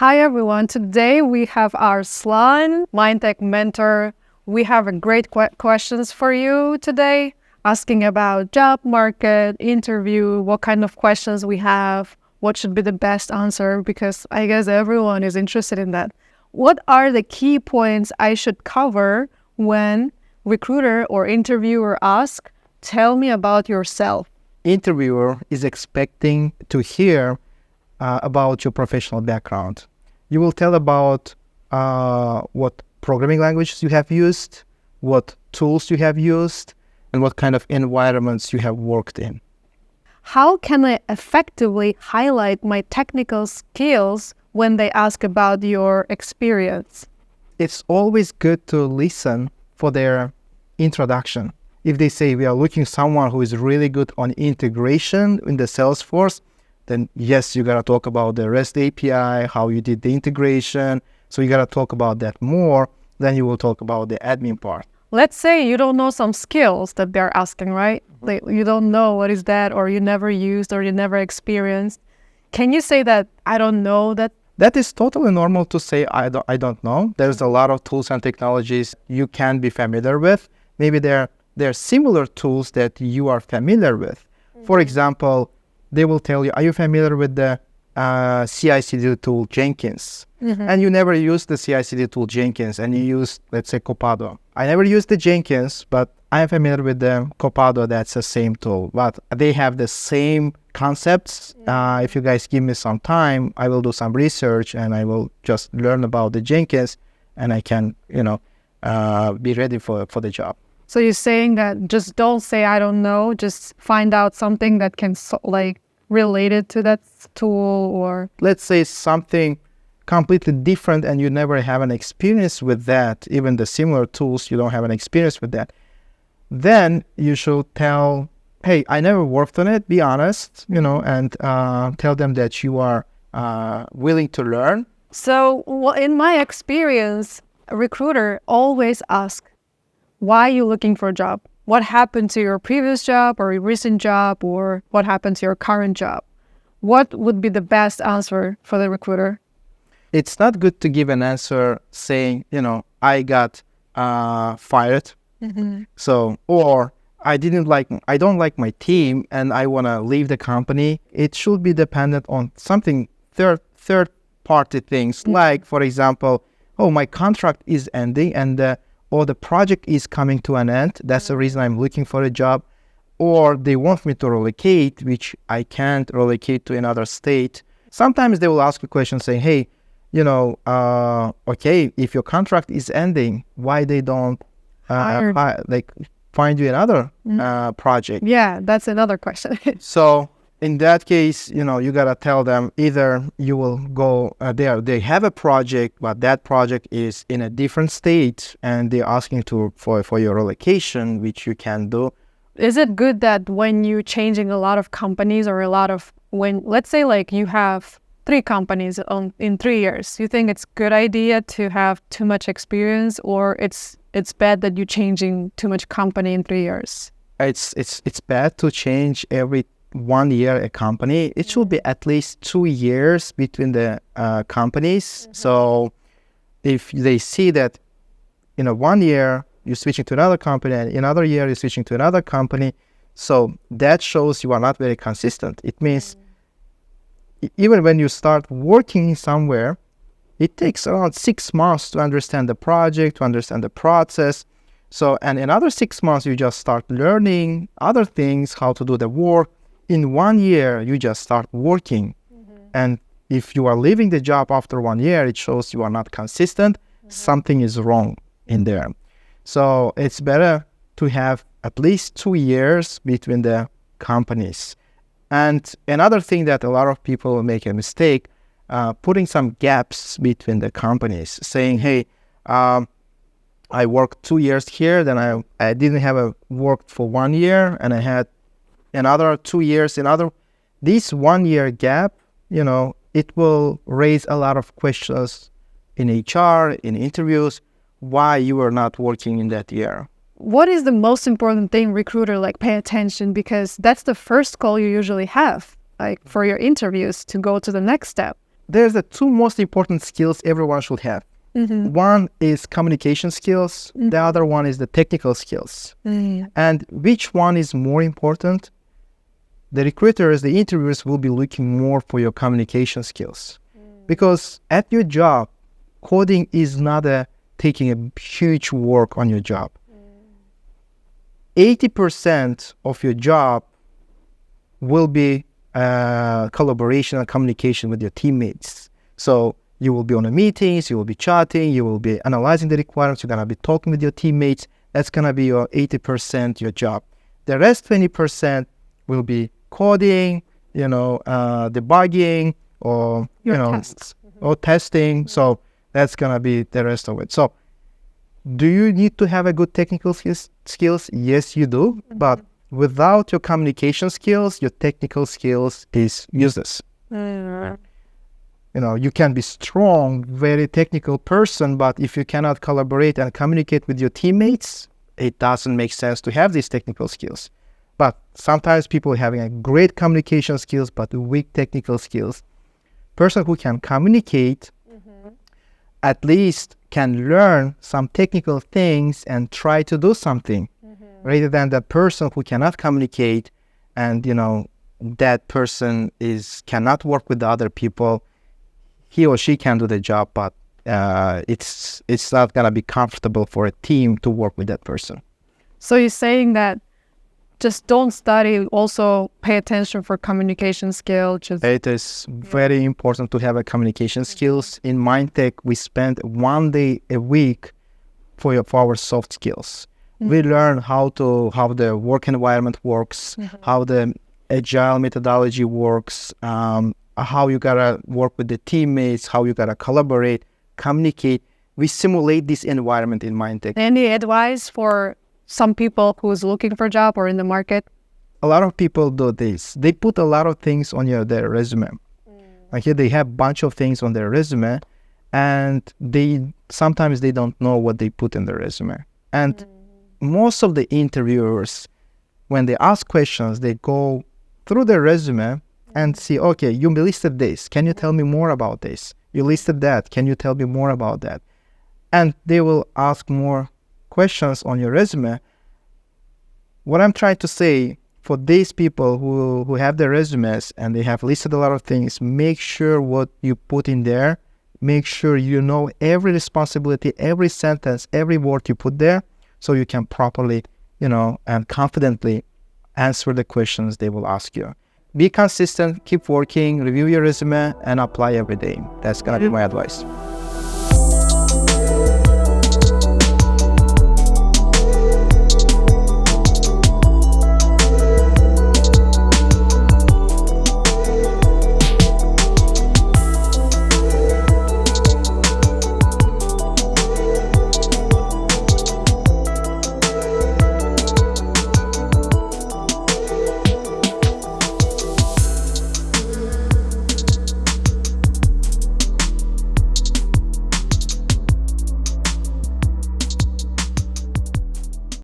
Hi everyone, today we have our Slan Mindtek mentor. We have a great questions for you today, asking about job market, interview, what kind of questions we have, what should be the best answer, because I guess everyone is interested in that. What are the key points I should cover when recruiter or interviewer ask, tell me about yourself? Interviewer is expecting to hear about your professional background. You will tell about what programming languages you have used, what tools you have used, and what kind of environments you have worked in. How can I effectively highlight my technical skills when they ask about your experience? It's always good to listen for their introduction. If they say we are looking someone who is really good on integration in the Salesforce, then yes, you gotta talk about the REST API, how you did the integration. So you gotta talk about that more. Then you will talk about the admin part. Let's say you don't know some skills that they're asking, right? Like you don't know what is that, or you never used, or you never experienced. Can you say that I don't know that? That is totally normal to say I don't know. There's a lot of tools and technologies you can be familiar with. Maybe they're similar tools that you are familiar with. For example, they will tell you, are you familiar with the CI/CD tool Jenkins? And you never used the CI/CD tool Jenkins and you use, let's say, Copado. I never used the Jenkins, but I am familiar with the Copado. That's the same tool, but they have the same concepts. If you guys give me some time, I will do some research and I will just learn about the Jenkins and I can, be ready for the job. So you're saying that just don't say I don't know, just find out something that can related to that tool, or let's say something completely different and you never have an experience with that, even the similar tools, you don't have an experience with that. Then you should tell, hey, I never worked on it, be honest, and tell them that you are willing to learn. So in my experience, a recruiter always asks, why are you looking for a job? What happened to your previous job or your recent job, or what happened to your current job? What would be the best answer for the recruiter? It's not good to give an answer saying, I got fired. So, or I don't like my team and I want to leave the company. It should be dependent on something third party things, like, for example, my contract is ending and or the project is coming to an end. That's the reason I'm looking for a job. Or they want me to relocate, which I can't relocate to another state. Sometimes they will ask a question saying, hey, okay, if your contract is ending, why they don't find you another project? Yeah, that's another question. So in that case, you gotta tell them either you will go they have a project, but that project is in a different state and they're asking for your relocation, which you can do. Is it good that when you're changing a lot of companies, or when let's say like you have 3 companies in 3 years, you think it's good idea to have too much experience, or it's bad that you're changing too much company in 3 years? It's bad to change every 1 year a company. It should be at least 2 years between the companies. So if they see that 1 year you're switching to another company and another year you're switching to another company, so that shows you are not very consistent. It means even when you start working somewhere, it takes around 6 months to understand the project, to understand the process. So, and another 6 months, you just start learning other things, how to do the work. In 1 year, you just start working. And if you are leaving the job after 1 year, it shows you are not consistent. Something is wrong in there. So it's better to have at least 2 years between the companies. And another thing that a lot of people make a mistake, putting some gaps between the companies, saying, hey, I worked 2 years here, then I didn't have worked for 1 year, and I had another 2 years, this 1 year gap, it will raise a lot of questions in HR, in interviews, why you were not working in that year. What is the most important thing recruiter pay attention? Because that's the first call you usually have, for your interviews to go to the next step. there's the two most important skills everyone should have. One is communication skills. The other one is the technical skills. And which one is more important? The recruiters, the interviewers will be looking more for your communication skills. Because at your job, coding is not taking a huge work on your job. 80% of your job will be collaboration and communication with your teammates. So you will be on the meetings, you will be chatting, you will be analyzing the requirements, you're going to be talking with your teammates. That's going to be your 80% your job. The rest 20% will be coding, debugging, or Tests. or testing. So that's going to be the rest of it. So do you need to have a good technical skills? Yes, you do. But without your communication skills, your technical skills is useless. You can be strong, very technical person, but if you cannot collaborate and communicate with your teammates, it doesn't make sense to have these technical skills. But sometimes people having a great communication skills, but weak technical skills. Person who can communicate at least can learn some technical things and try to do something, rather than the person who cannot communicate and, that person cannot work with the other people. He or she can do the job, but it's not going to be comfortable for a team to work with that person. So you're saying that just don't study, also pay attention for communication skills. It is very important to have a communication skills. In Mindtek, we spend 1 day a week for our soft skills. We learn how the work environment works, how the agile methodology works, how you gotta work with the teammates, how you gotta collaborate, communicate. We simulate this environment in Mindtek. Any advice for some people who's looking for a job or in the market? A lot of people do this. They put a lot of things on their resume. Okay, they have a bunch of things on their resume, and sometimes they don't know what they put in their resume. And most of the interviewers, when they ask questions, they go through their resume and see, okay, you listed this. Can you tell me more about this? You listed that. Can you tell me more about that? And they will ask more questions on your resume. What I'm trying to say, for these people who have their resumes and they have listed a lot of things, make sure what you put in there, make sure you know every responsibility, every sentence, every word you put there, so you can properly, and confidently answer the questions they will ask you. Be consistent, keep working, review your resume, and apply every day. That's going to be my advice.